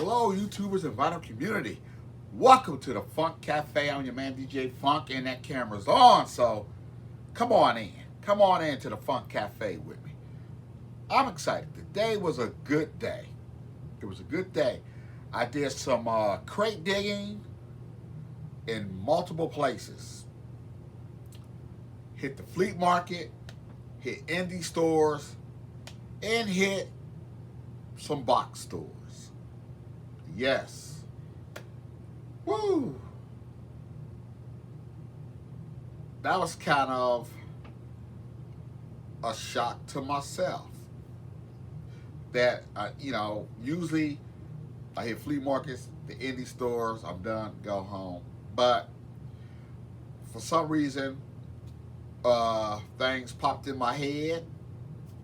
Hello, YouTubers and vinyl community. Welcome to the Funk Cafe. I'm your man, DJ Funk, and that camera's on, so come on in. Come on in to the Funk Cafe with me. I'm excited. Today was a good day. It was a good day. I did some crate digging in multiple places. Hit the flea market, hit indie stores, and hit some box stores. Yes. Woo! That was kind of a shock to myself. That, usually I hit flea markets, the indie stores, I'm done, go home. But for some reason, things popped in my head,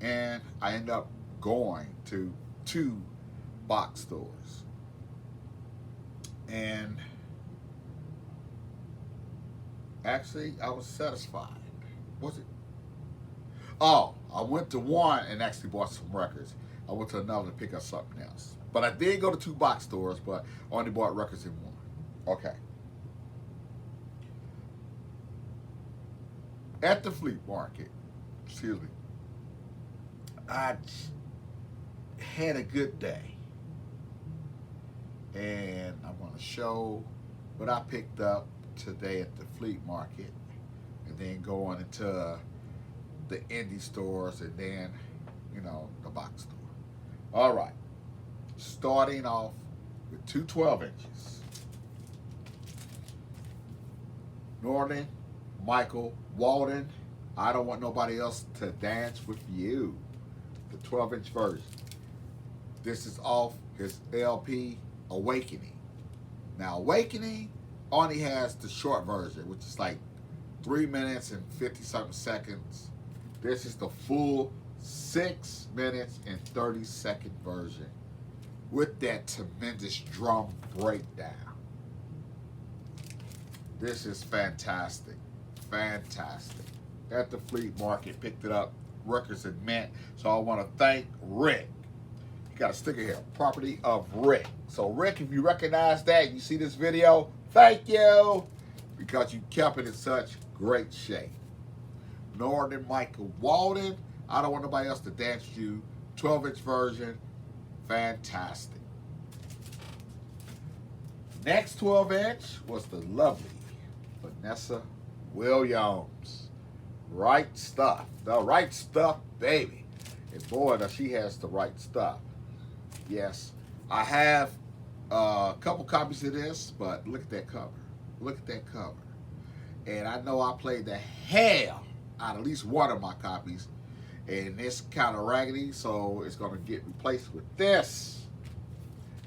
and I ended up going to 2 box stores. And actually, I was satisfied. Was it? Oh, I went to one and actually bought some records. I went to another to pick up something else. But I did go to 2 box stores, but only bought records in one. Okay. At the flea market, excuse me, I had a good day. And I'm going to show what I picked up today at the flea market, and then go on into the indie stores, and then, the box store. All right. Starting off with 2 12 inches. Northern Michael Walden, I Don't Want Nobody Else to Dance With You. The 12-inch version. This is off his LP Awakening. Now, Awakening only has the short version, which is like 3 minutes and 50-something seconds. This is the full 6 minutes and 30-second version with that tremendous drum breakdown. This is fantastic. Fantastic. At the flea market, picked it up. Records and Mint. So I want to thank Rick. Got a sticker here, property of Rick. So Rick, if you recognize that, you see this video, thank you, because you kept it in such great shape. Northern Michael Walden, I Don't Want Nobody Else to Dance With You, 12-inch version, fantastic. Next 12-inch was the lovely Vanessa Williams. Right Stuff, the right stuff, baby. And boy, does she has the right stuff. Yes, I have a couple copies of this, but look at that cover. Look at that cover. And I know I played the hell out of at least one of my copies, and it's kind of raggedy, so it's going to get replaced with this.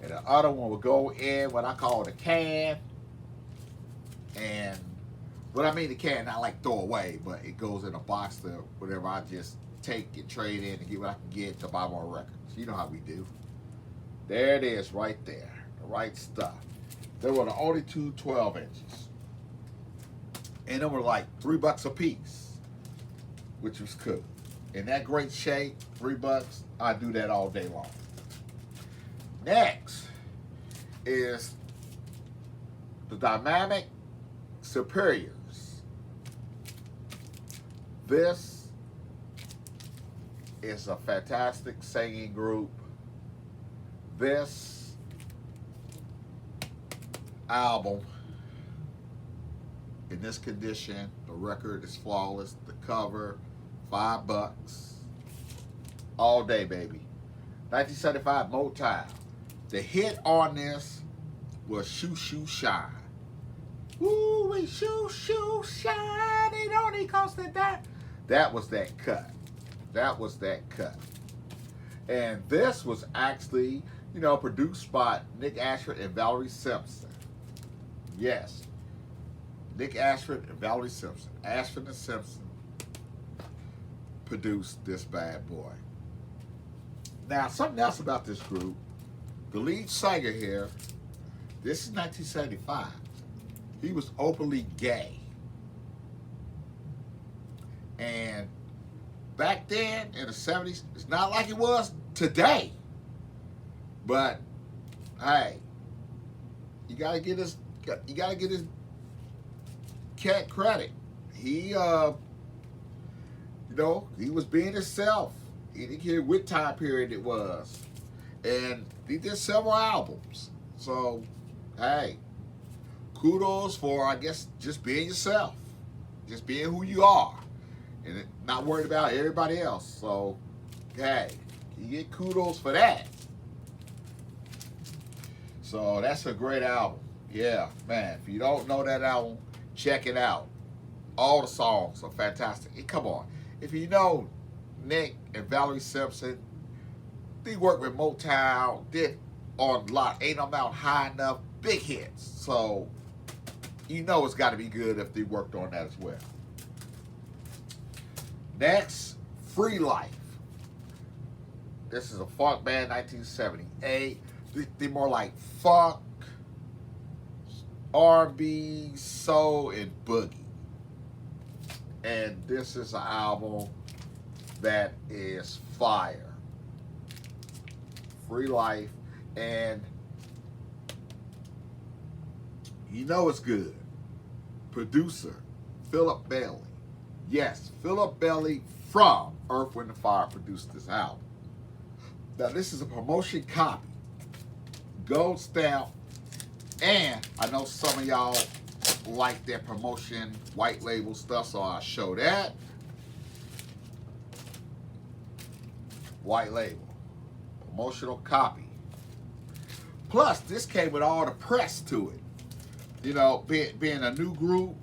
And the other one will go in what I call the can. And what I mean the can, not like throw away, but it goes in a box to whatever I just take and trade in and get what I can get to buy more records. You know how we do. There it is right there. The right stuff. There were the only 2 12 inches. And they were like $3 a piece, which was cool. In that great shape, $3, I do that all day long. Next is the Dynamic Superiors. This is a fantastic singing group. This album, in this condition, the record is flawless. The cover, $5. All day, baby. 1975 Motown. The hit on this was Shoe Shoe Shine. Woo, we shoe shoe shine. It only cost that. That was that cut. That was that cut. And this was actually, produced by Nick Ashford and Valerie Simpson. Yes. Nick Ashford and Valerie Simpson. Ashford and Simpson produced this bad boy. Now, something else about this group. The lead singer here, this is 1975. He was openly gay. And back then in the 70s, it's not like it was today. But hey, you gotta get his cat credit. He he was being himself. He didn't care what time period it was. And he did several albums. So, hey, kudos for, I guess, just being yourself. Just being who you are. And not worried about everybody else. So, hey, you get kudos for that. So, that's a great album. Yeah, man, if you don't know that album, check it out. All the songs are fantastic. And come on. If you know Nick and Valerie Simpson, they worked with Motown, did on a lot, Ain't No Mountain High Enough, big hits. So, you know it's got to be good if they worked on that as well. Next, Free Life. This is a funk band, 1978. They're more like funk, R&B, soul, and boogie. And this is an album that is fire. Free Life. And you know it's good. Producer, Philip Bailey. Yes, Philip Bailey from Earth, Wind & Fire produced this album. Now this is a promotion copy. Gold stamp. And I know some of y'all like that promotion white label stuff, so I'll show that. White label. Promotional copy. Plus, this came with all the press to it. You know, being a new group,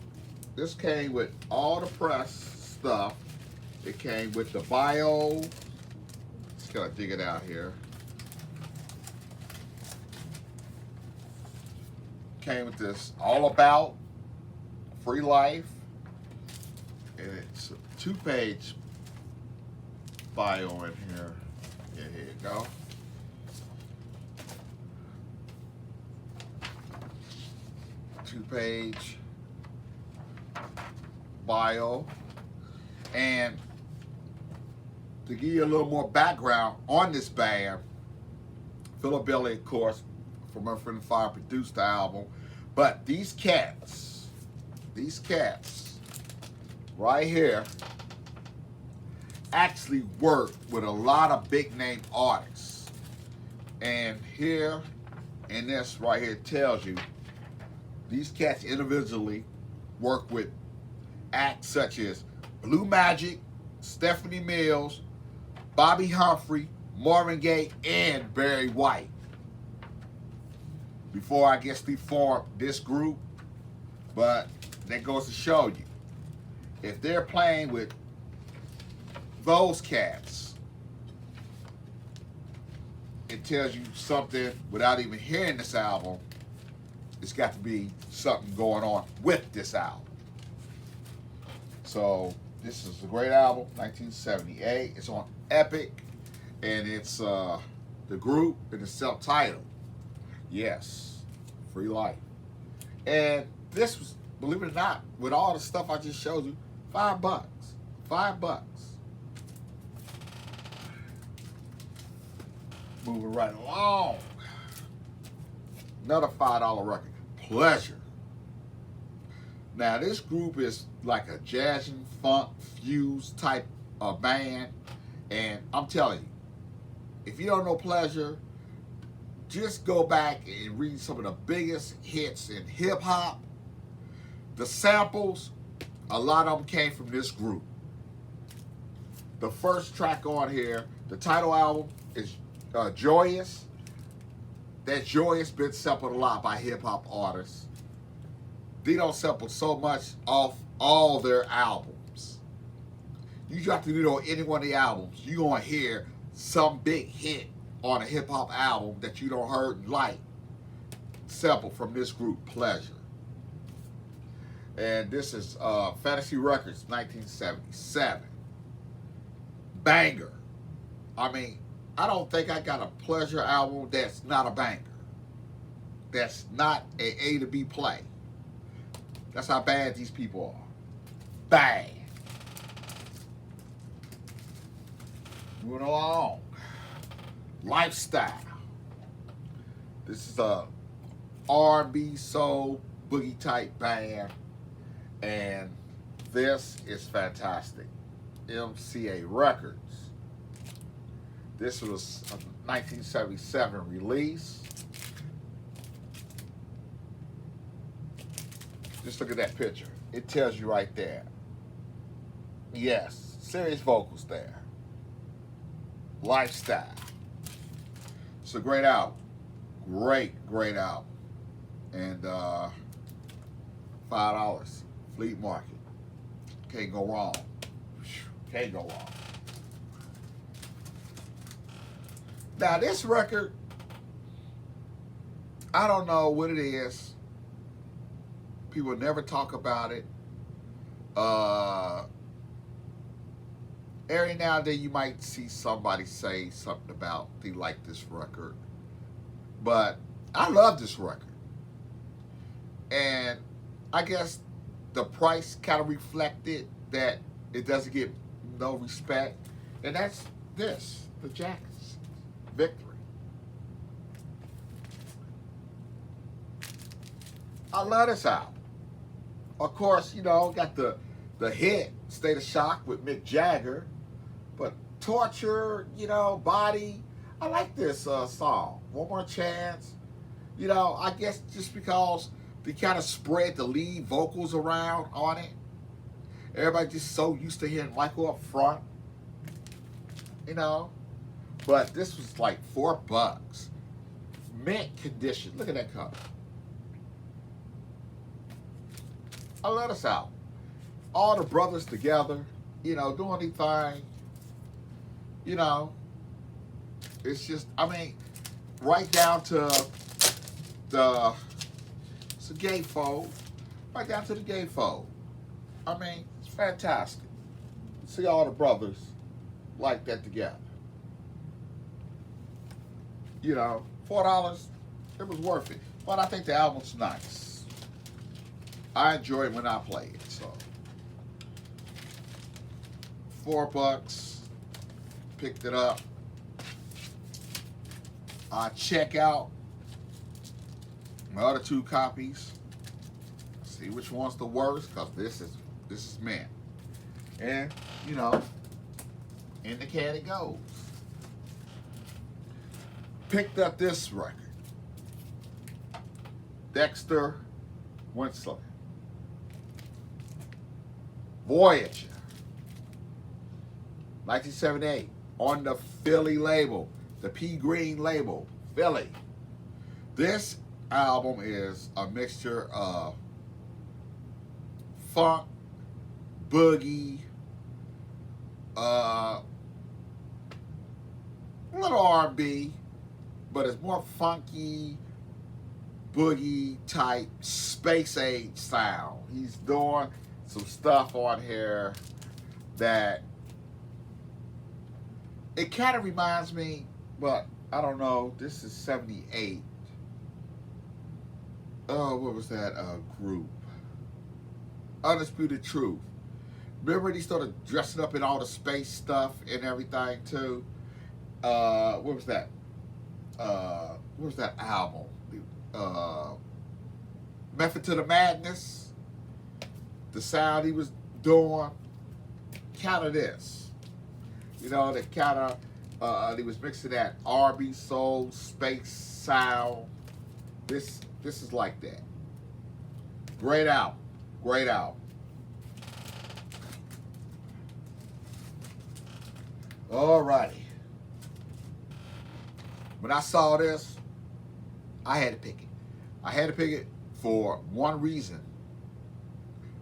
this came with all the press stuff. It came with the bio. Just gotta dig it out here. Came with this all about Free Life. And it's a 2-page bio in here. Yeah, here you go. Two-page bio. And to give you a little more background on this band, Philip Bailey, of course, from Earth, Wind & Fire, produced the album. But these cats right here actually work with a lot of big name artists. And here, and this right here tells you, these cats individually work with acts such as Blue Magic, Stephanie Mills, Bobby Humphrey, Marvin Gaye, and Barry White. Before I guess they formed this group, but that goes to show you, if they're playing with those cats, it tells you something without even hearing this album. It's got to be something going on with this album. So this is a great album, 1978. It's on Epic, and it's the group and it's self-titled. Yes, Free Life. And this was, believe it or not, with all the stuff I just showed you, $5. $5. Moving right along. Another $5 record, Pleasure. Now this group is like a jazz and funk fused type of band, and I'm telling you, if you don't know Pleasure, just go back and read some of the biggest hits in hip hop. The samples, a lot of them came from this group. The first track on here, the title album is Joyous. That Joyous been sampled a lot by hip hop artists. They don't sample so much off all their albums. You drop the needle on any one of the albums, you're gonna hear some big hit on a hip hop album that you don't heard and like, sample from this group, Pleasure. And this is Fantasy Records, 1977. Banger. I mean, I don't think I got a Pleasure album that's not a banger. That's not A to B play. That's how bad these people are. Bad. Moving along. Lifestyle. This is a R&B soul boogie type band, and this is fantastic. MCA Records. This was a 1977 release. Just look at that picture. It tells you right there. Yes, serious vocals there. Lifestyle. It's a great album. Great album. And $5. Fleet Market. Can't go wrong. Can't go wrong. Now this record, I don't know what it is. People never talk about it. Every now and then you might see somebody say something about they like this record. But I love this record. And I guess the price kind of reflected that it doesn't get no respect. And that's this, the Jackets, Victory. I love this album. Of course, you know, got the hit, State of Shock with Mick Jagger. But Torture, you know, Body, I like this song. One More Chance. You know, I guess just because they kind of spread the lead vocals around on it. Everybody just so used to hearing Michael up front. You know. But this was like $4. Mint condition. Look at that cover. I love this album. All the brothers together, you know, doing their thing. You know, it's just, I mean, right down to it's a gatefold. Right down to the gatefold. I mean, it's fantastic. See all the brothers like that together. You know, $4, it was worth it. But I think the album's nice. I enjoy it when I play it, so. $4, picked it up. I check out my other 2 copies. See which one's the worst, because this is mint. And, you know, in the can it goes. Picked up this record. Dexter, Wansel. Voyager. 1978. On the Philly label. The P Green label. Philly. This album is a mixture of funk, boogie, a little R&B, but it's more funky, boogie type, space age sound. He's doing some stuff on here that it kind of reminds me, but I don't know, this is 78. Oh, what was that group? Undisputed Truth. Remember he started dressing up in all the space stuff and everything too? What was that? What was that album? Method to the Madness. The sound he was doing. Kind of this. You know, that kind of, he was mixing that R&B soul, space sound. This is like that. Great album. Great album. Alrighty. When I saw this, I had to pick it. I had to pick it for one reason.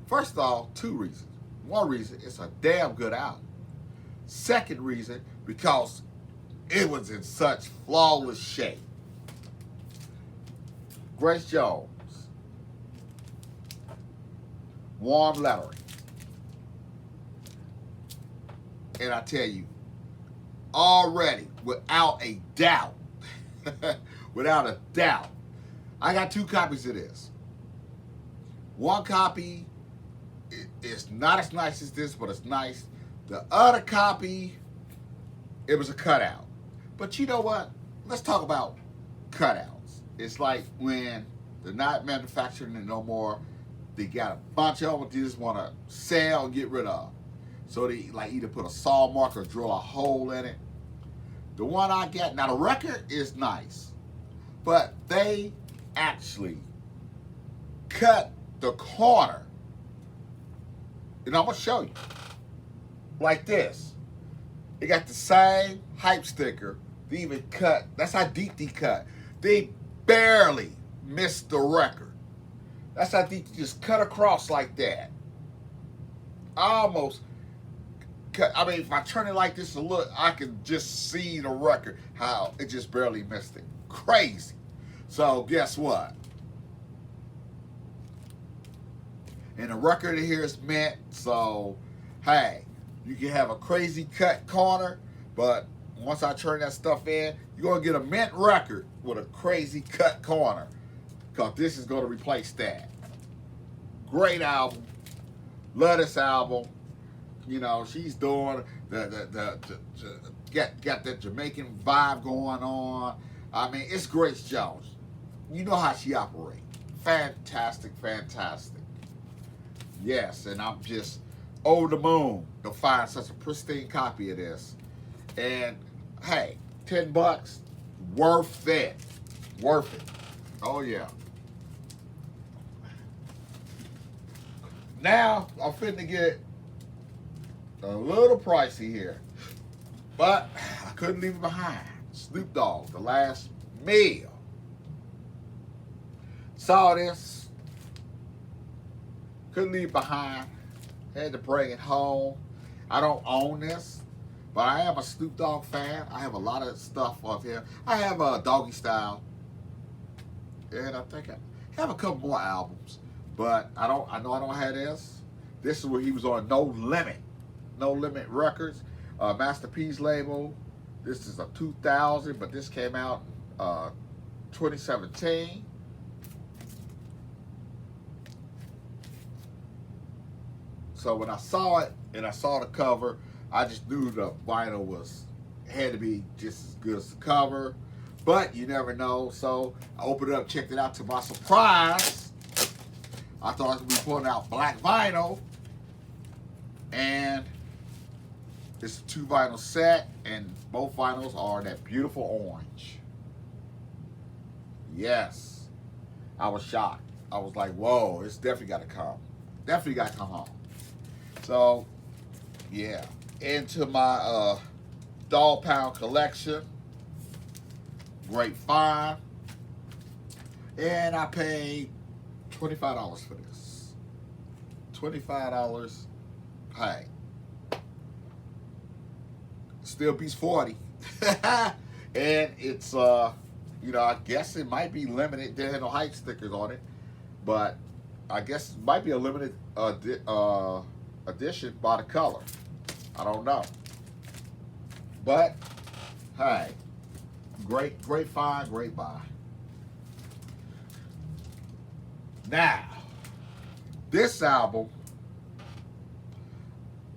First of all, 2 reasons. One reason, it's a damn good album. Second reason, because it was in such flawless shape. Grace Jones. Warm lettering. And I tell you, already, without a doubt, without a doubt, I got 2 copies of this. One copy is not as nice as this, but it's nice. The other copy, it was a cutout. But you know what? Let's talk about cutouts. It's like when they're not manufacturing it no more. They got a bunch of them they just want to sell and get rid of. So they like either put a saw mark or drill a hole in it. The one I got, now the record is nice, but they actually cut the corner. And I'm going to show you. Like this. They got the same hype sticker. They even cut. That's how deep they cut. They barely missed the record. That's how deep they just cut across like that. Almost cut. I mean, if I turn it like this to look, I can just see the record. How it just barely missed it. Crazy. So guess what? And the record here is mint. So, hey, you can have a crazy cut corner, but once I turn that stuff in, you're going to get a mint record with a crazy cut corner, because this is going to replace that. Great album. Love this album. You know, she's doing got that Jamaican vibe going on. I mean, it's Grace Jones. You know how she operates. Fantastic, fantastic. Yes, and I'm just over the moon to find such a pristine copy of this. And hey, $10, worth it. Worth it. Oh yeah. Now I'm finna get a little pricey here, but I couldn't leave it behind. Snoop Dogg, The Last Meal. Saw this, couldn't leave it behind. Had to bring it home. I don't own this, but I am a Snoop Dogg fan. I have a lot of stuff of him. I have a Doggy Style, and I think I have a couple more albums, but I know I don't have this. This is where he was on No Limit Records, Master P's label. This is a 2000, but this came out 2017. So when I saw it and I saw the cover, I just knew the vinyl had to be just as good as the cover. But you never know. So I opened it up, checked it out. To my surprise, I thought I was going to be pulling out black vinyl. And it's a 2 vinyl set, and both vinyls are that beautiful orange. Yes. I was shocked. I was like, whoa, it's definitely got to come. Definitely got to come home. So, yeah, into my Dog Pound collection. Great find. And I paid $25 for this. $25. Hey. Still beats 40. And it's, you know, I guess it might be limited. There had no hype stickers on it. But I guess it might be a limited edition by the color. I don't know. But, hey, great find, great buy. Now, this album,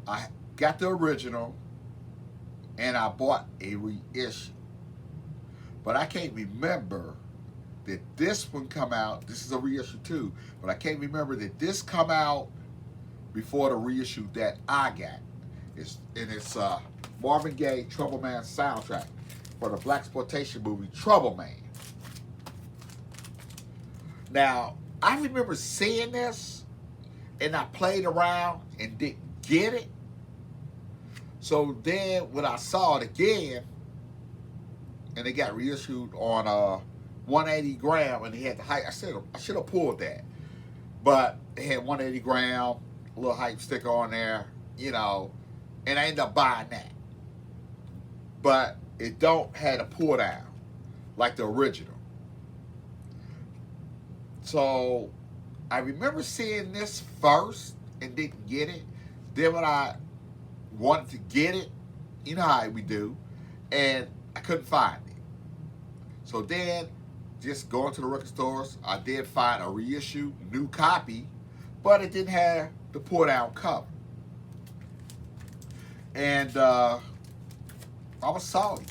I got the original and I bought a reissue. But I can't remember that this one come out. This is a reissue too, but I can't remember that this come out before the reissue that I got. It's Marvin Gaye Trouble Man soundtrack for the blaxploitation movie Trouble Man. Now, I remember seeing this and I played around and didn't get it. So then when I saw it again, and it got reissued on 180 gram, and he had the hype. I said I should have pulled that, but it had 180 gram, a little hype sticker on there, you know, and I ended up buying that. But it don't had a pull down like the original. So I remember seeing this first and didn't get it. Then when I wanted to get it, you know how we do, and I couldn't find it. So then, just going to the record stores, I did find a reissue, new copy, but it didn't have the pull-down cover. And I was salty.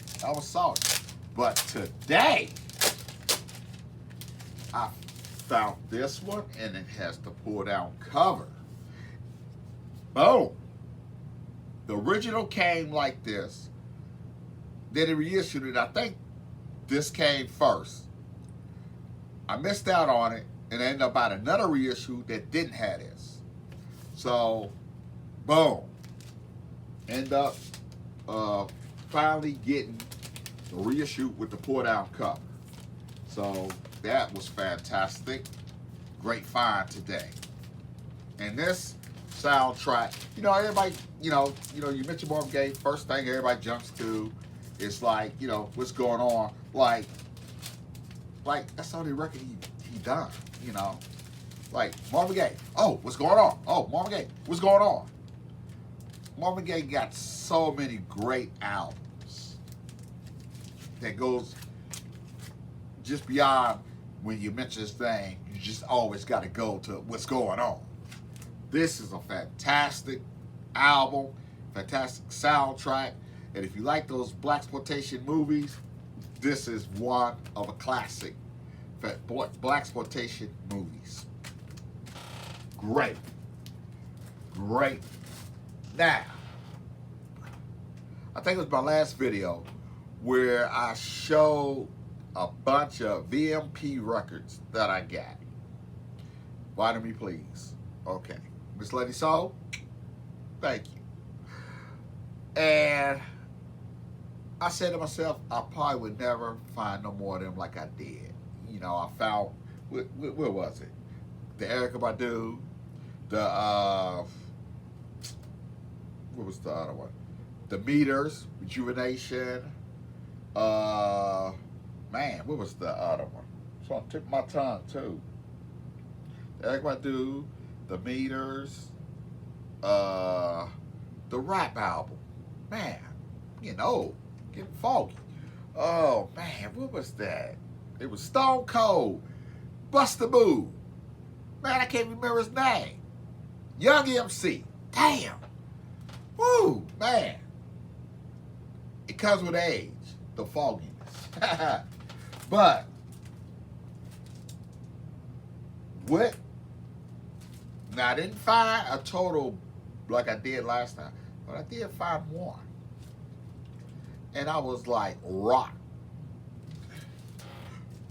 But today, I found this one, and it has the pull down cover. Boom. The original came like this. Then they reissued it. I think this came first. I missed out on it, and I ended up buying another reissue that didn't have this. So, boom. End up finally getting the reissue with the pull down cover. So that was fantastic. Great find today. And this soundtrack, everybody, you mentioned Marvin Gaye, first thing everybody jumps to is like, what's going on? Like that's the only record he done, Like Marvin Gaye, oh, what's going on? Oh, Marvin Gaye, what's going on? Marvin Gaye got so many great albums that goes just beyond when you mention this thing, you just always got to go to what's going on. This is a fantastic album, fantastic soundtrack, and if you like those blaxploitation movies, this is one of a classic blaxploitation movies. Great. Great. Now, I think it was my last video where I showed a bunch of VMP records that I got. Pardon me, please. Okay. Miss Lady Soul, thank you. And I said to myself, I probably would never find no more of them like I did. I found, where was it? The Erykah Badu, what was the other one? The Meters, Rejuvenation. Man, what was the other one? It's on the tip of my tongue too. The Erykah Badu, the Meters, the rap album. Man, getting old, getting foggy. Oh man, what was that? It was Stone Cold, Busta Move. Man, I can't remember his name. Young MC. Damn. Woo, man. It comes with age, the fogginess. But what? Now I didn't find a total like I did last time, but I did find one. And I was like, rock.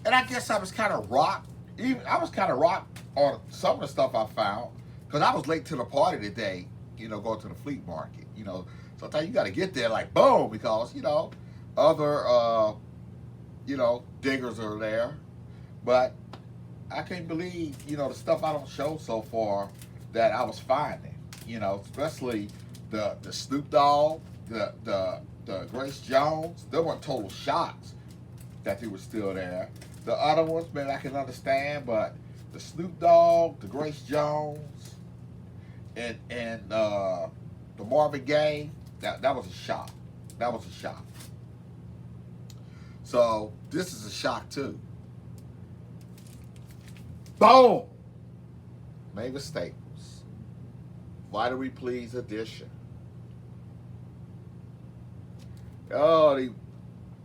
And I guess I was kind of rock. I was kind of rock on some of the stuff I found, because I was late to the party today, going to the flea market. Sometimes you got to get there like boom, because, other, diggers are there. But I can't believe, the stuff I don't show so far that I was finding, especially the Snoop Dogg, the Grace Jones. They weren't total shocks that they were still there. The other ones, man, I can understand, but the Snoop Dogg, the Grace Jones, and the Marvin Gaye, that was a shock. That was a shock. So this is a shock too. Boom! Mavis Staples. Why Do We Please edition. Oh, they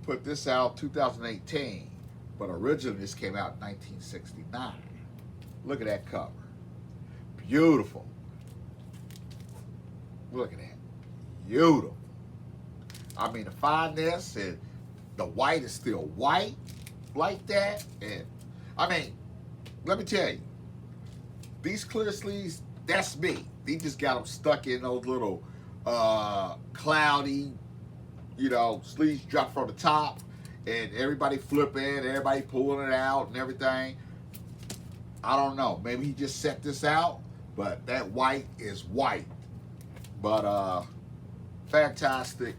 put this out 2018, but originally this came out in 1969. Look at that cover. Beautiful. Look at that. Beautiful. I mean, to find this, and the white is still white like that, and I mean, let me tell you, these clear sleeves, that's me. They just got them stuck in those little cloudy, sleeves drop from the top, and everybody flipping, everybody pulling it out and everything. I don't know. Maybe he just set this out, but that white is white. But fantastic.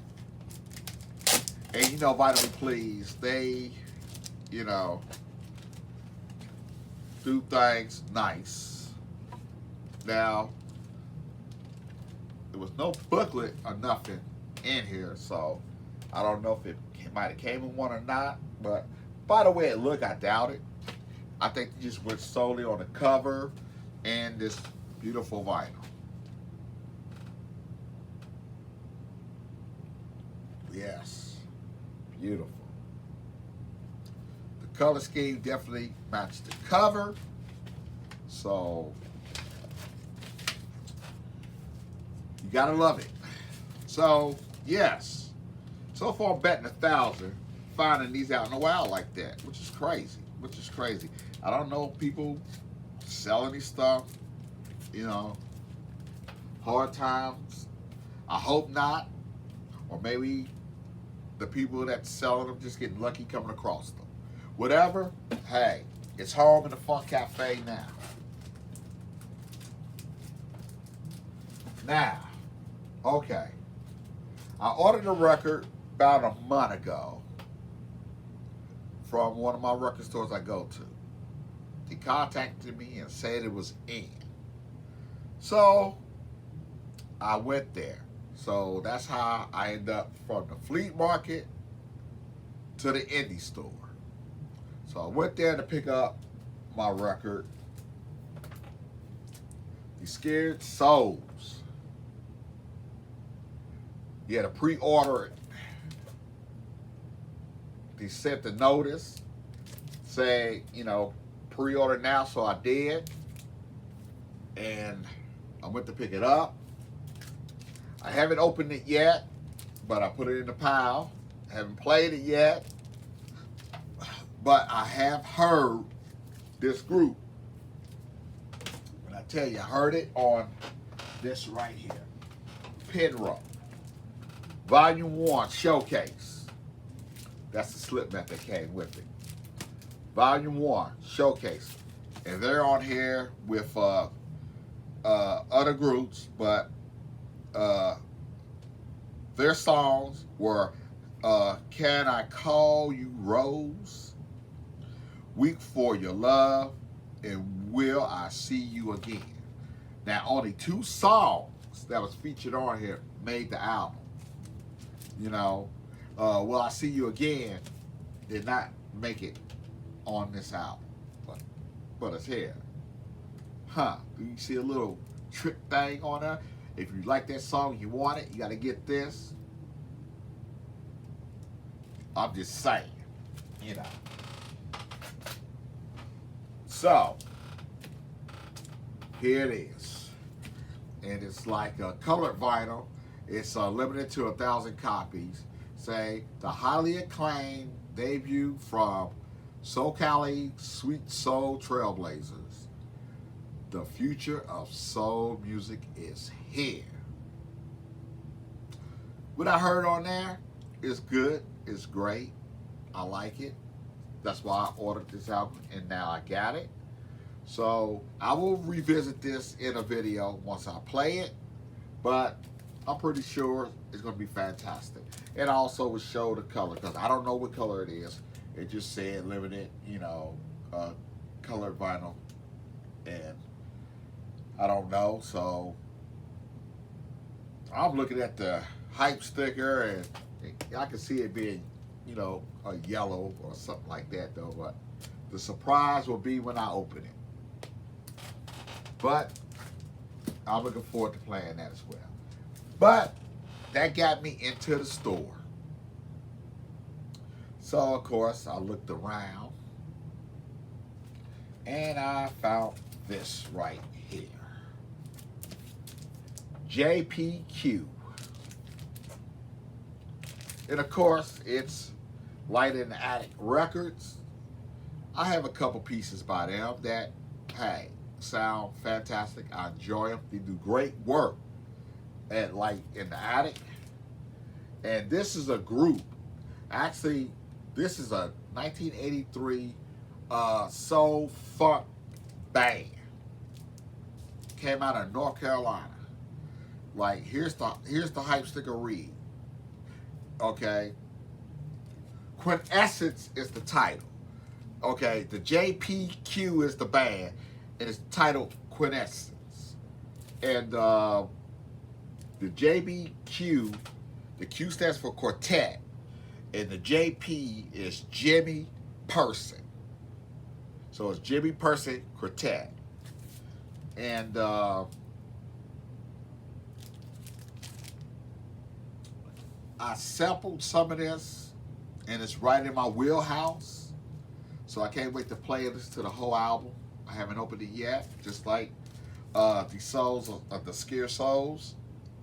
And Vitamin Please, they, do things nice. Now, there was no booklet or nothing in here, so I don't know if it might have came in one or not, but by the way it looked, I doubt it. I think they just went solely on the cover and this beautiful vinyl. Yes, beautiful. The color scheme definitely matched the cover. So you gotta love it. So yes, so far I'm betting 1,000 finding these out in the wild like that, which is crazy. Which is crazy. I don't know people selling these stuff. You know, hard times. I hope not, or maybe the people that selling them just getting lucky coming across them. Whatever. Hey, it's home in the Funk Cafe now. Now, okay. I ordered a record about a month ago from one of my record stores I go to. He contacted me and said it was in. So I went there. So that's how I end up from the flea market to the indie store. So I went there to pick up my record, The Scared Souls. You had to pre-order it. They sent the notice, say, you know, pre-order now, so I did. And I went to pick it up. I haven't opened it yet, but I put it in the pile. I haven't played it yet, but I have heard this group. When I tell you, I heard it on this right here, Penroe, Volume 1 Showcase. That's the slip mat that came with it. Volume 1 Showcase. And they're on here with other groups, but their songs were Can I Call You Rose, Weak for Your Love, and Will I See You Again. Now, only 2 songs that was featured on here made the album. You know, Will I See You Again did not make it on this album, but it's here. Huh, do you see a little trick thing on there? If you like that song, you want it, you got to get this. I'm just saying, you know. So, here it is. And it's like a colored vinyl. It's limited to 1,000 copies. Say, the highly acclaimed debut from SoCali Sweet Soul Trailblazers. The future of soul music is here. What I heard on there is good, it's great. I like it. That's why I ordered this album and now I got it. So I will revisit this in a video once I play it, but I'm pretty sure it's going to be fantastic. And I also will show the color because I don't know what color it is. It just said limited, you know, colored vinyl, and I don't know. So I'm looking at the hype sticker, and I can see it being, you know, a yellow or something like that though. But the surprise will be when I open it. But I'm looking forward to playing that as well. But that got me into the store. So of course I looked around and I found this right here. JPQ. And of course it's Light in the Attic Records. I have a couple pieces by them that, hey, sound fantastic. I enjoy them. They do great work at Light in the Attic. And this is a group. Actually, this is a 1983 soul funk band. Came out of North Carolina. Like, here's the hype sticker read. Okay. Quintessence is the title. Okay, the JPQ is the band, and it's titled Quintessence. And the JBQ, the Q stands for Quartet, and the JP is Jimmy Person. So it's Jimmy Person Quartet. And I sampled some of this, and it's right in my wheelhouse. So I can't wait to play and listen to the whole album. I haven't opened it yet, just like the Souls of the Scare Souls.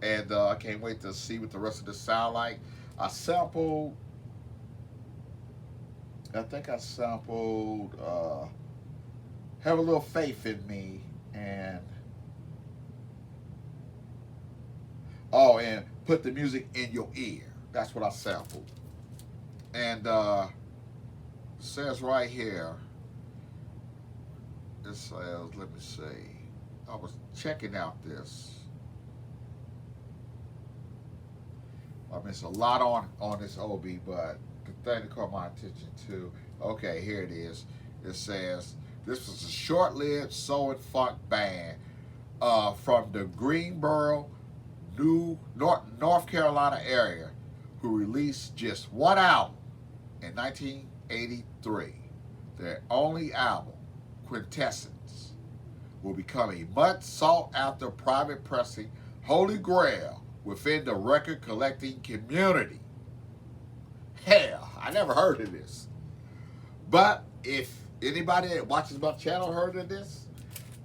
And I can't wait to see what the rest of this sound like. I think I sampled Have a Little Faith in Me and and Put the Music in Your Ear. That's what I sampled. And it says right here, it says, let me see. I was checking out this. I mean, it's a lot on this OB, but the thing that caught my attention too. Okay, here it is. It says this was a short-lived soul and funk band from the Greensboro, North Carolina area, who released just one album in 1983. Their only album, Quintessence, will become a much sought-after private pressing holy grail within the record collecting community. Hell, I never heard of this. But if anybody that watches my channel heard of this,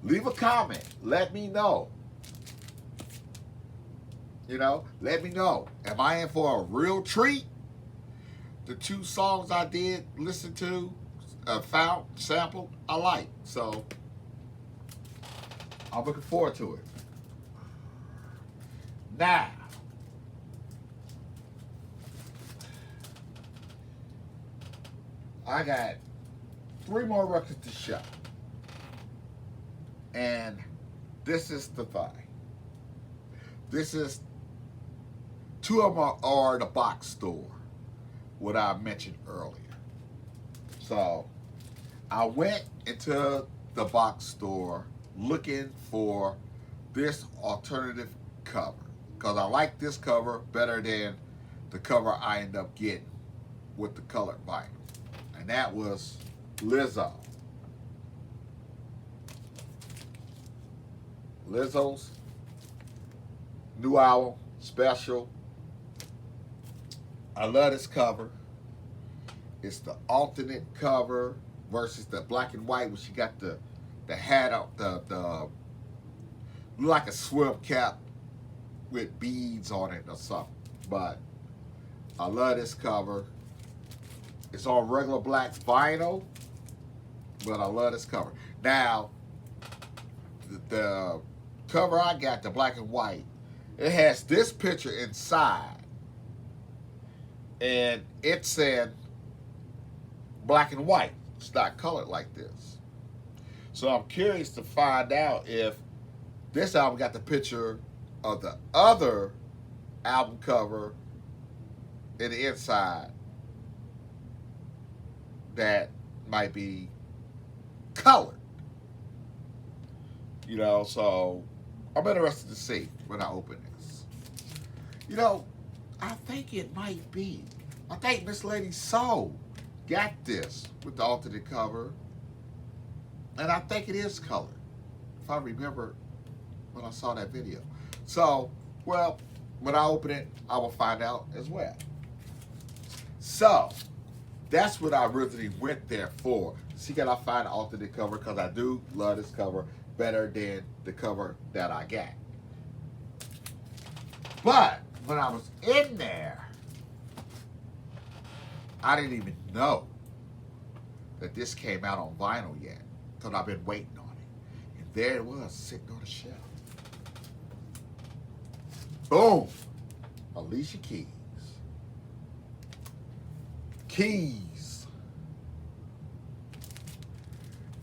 leave a comment. Let me know. You know, let me know. Am I in for a real treat? The 2 songs I did listen to, found, sampled, I like. So, I'm looking forward to it. Now, I got 3 more records to show. And this is the thing. This is 2 of them are the box store, what I mentioned earlier. So I went into the box store looking for this alternative cover because I like this cover better than the cover I ended up getting with the colored vinyl, and that was Lizzo. Lizzo's new album, Special. I love this cover. It's the alternate cover versus the black and white, where she got the hat up, the look like a swim cap with beads on it or something. But I love this cover. It's on regular black vinyl, but I love this cover. Now, the cover I got, the black and white, it has this picture inside, and it said black and white. It's not colored like this. So I'm curious to find out if this album got the picture of the other album cover in the inside that might be colored. You know, so I'm interested to see when I open this. You know, I think it might be. I think Miss Lady Soul got this with the alternate cover. And I think it is colored, if I remember when I saw that video. So, well, when I open it, I will find out as well. So, that's what I originally went there for. See, can I find an alternate cover? Because I do love this cover better than the cover that I got. But when I was in there, I didn't even know that this came out on vinyl yet, because I've been waiting on it. And there it was, sitting on the shelf. Boom! Alicia Keys. Keys.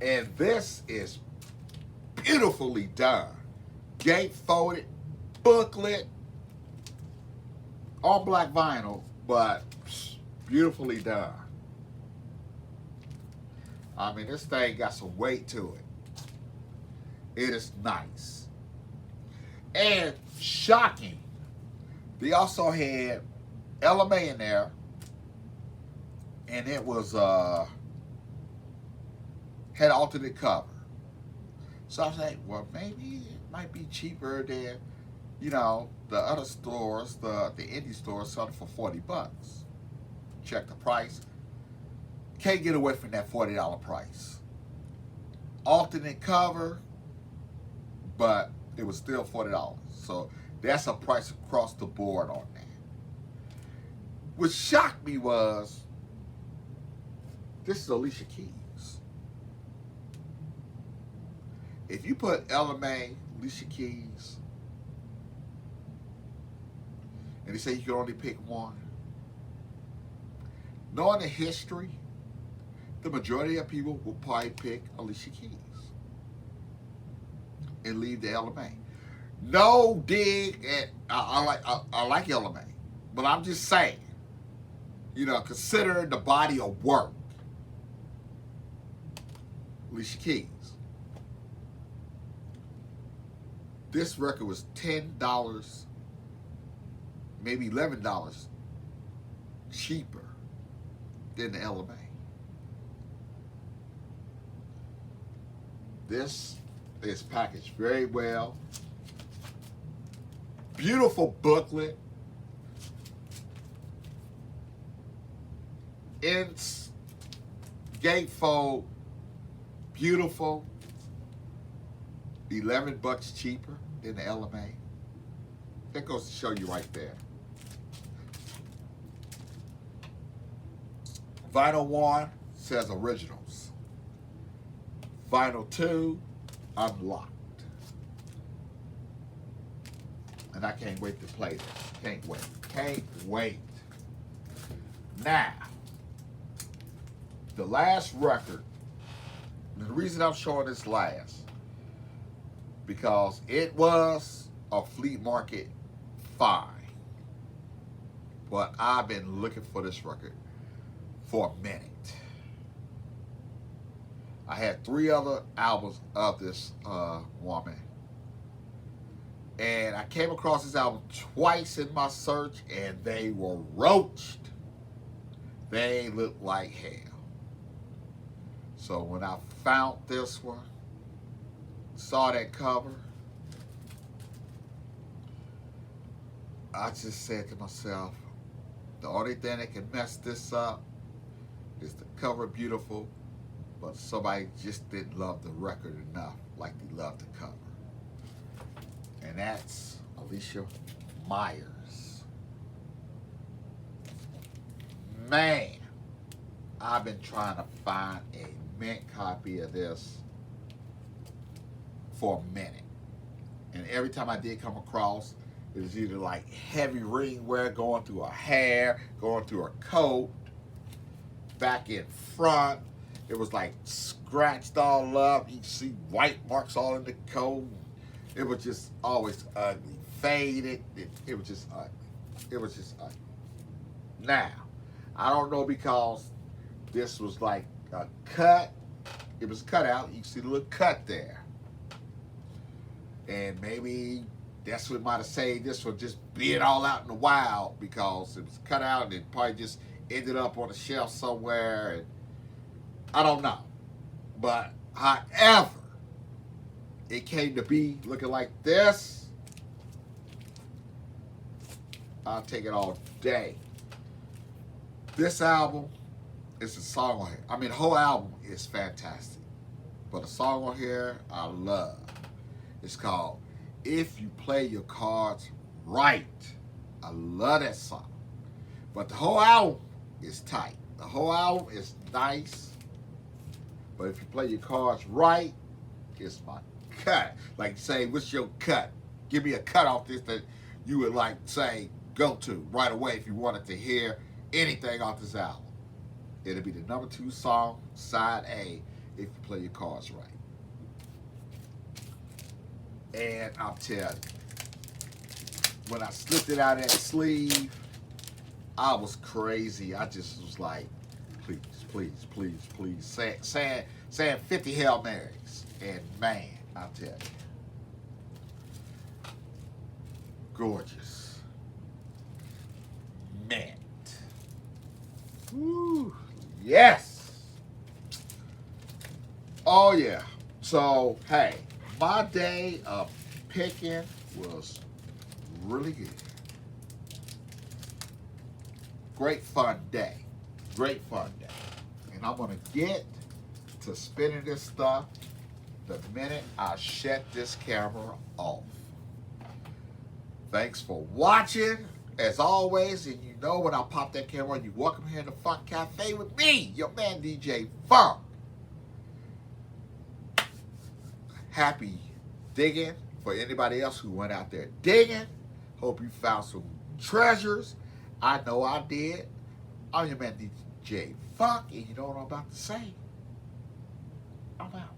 And this is beautifully done. Gate folded, booklet, all black vinyl, but beautifully done. I mean, this thing got some weight to it. It is nice. And shocking, they also had LMA in there, and it was had alternate cover. So I was like, well, maybe it might be cheaper than, you know, the other stores, the indie stores selling for $40. Check the price. Can't get away from that $40 price. Alternate cover, but it was still $40. So that's a price across the board on that. What shocked me was, this is Alicia Keys. If you put Ella Mai, Alicia Keys, and they say you can only pick one, knowing the history, the majority of people will probably pick Alicia Keys and leave the Ella Mai. No dig at I like Ella Mai, but I'm just saying, you know, consider the body of work. Alicia Keys. This record was $10, maybe $11 cheaper than the Ella Mai. This is packaged very well. Beautiful booklet. Ins, gatefold, beautiful. $11 cheaper than the Ella Mai. That goes to show you right there. Vinyl 1 says originals. Vinyl 2, unlocked. And I can't wait to play this. Can't wait. Can't wait. Now, the last record, and the reason I'm showing this last, because it was a flea market find. But I've been looking for this record for a minute. I had 3 other albums of this woman. And I came across this album twice in my search, and they were roached. They looked like hell. So when I found this one, saw that cover, I just said to myself, the only thing that can mess this up is the cover beautiful, but somebody just didn't love the record enough like they loved the cover. And that's Alicia Myers. Man, I've been trying to find a mint copy of this for a minute. And every time I did come across, it was either like heavy ring wear going through her hair, going through her coat, back in front. It was like scratched all up. You can see white marks all in the coat. It was just always ugly, faded. It was just ugly. It was just ugly. Now, I don't know, because this was like a cut. It was cut out. You can see the little cut there. And maybe that's what might have saved this from just being all out in the wild, because it was cut out and it probably just ended up on a shelf somewhere. And I don't know. But however, it came to be looking like this, I'll take it all day. This album is a song on here. I mean, the whole album is fantastic. But a song on here I love. It's called If You Play Your Cards Right. I love that song. But the whole album is tight. The whole album is nice. But if you play your cards right, it's my cut. Like, say, what's your cut? Give me a cut off this that you would, like, say, go to right away if you wanted to hear anything off this album. It'll be the number 2 song, side A, if you play your cards right. And I'll tell you, when I slipped it out of that sleeve, I was crazy. I just was like, please, please, please, please. Saying 50 Hail Marys. And man, I'll tell you, gorgeous. Mint. Woo, yes. Oh yeah. So, hey, my day of picking was really good. Great fun day. Great fun day. And And I'm going to get to spinning this stuff the minute I shut this camera off. Thanks for watching. As always, and you know when I pop that camera on, you're welcome here in the Funk Cafe with me, your man DJ Funk. Happy digging for anybody else who went out there digging. Hope you found some treasures. I know I did. I'm your man DJ Funk, and you know what I'm about to say? I'm out.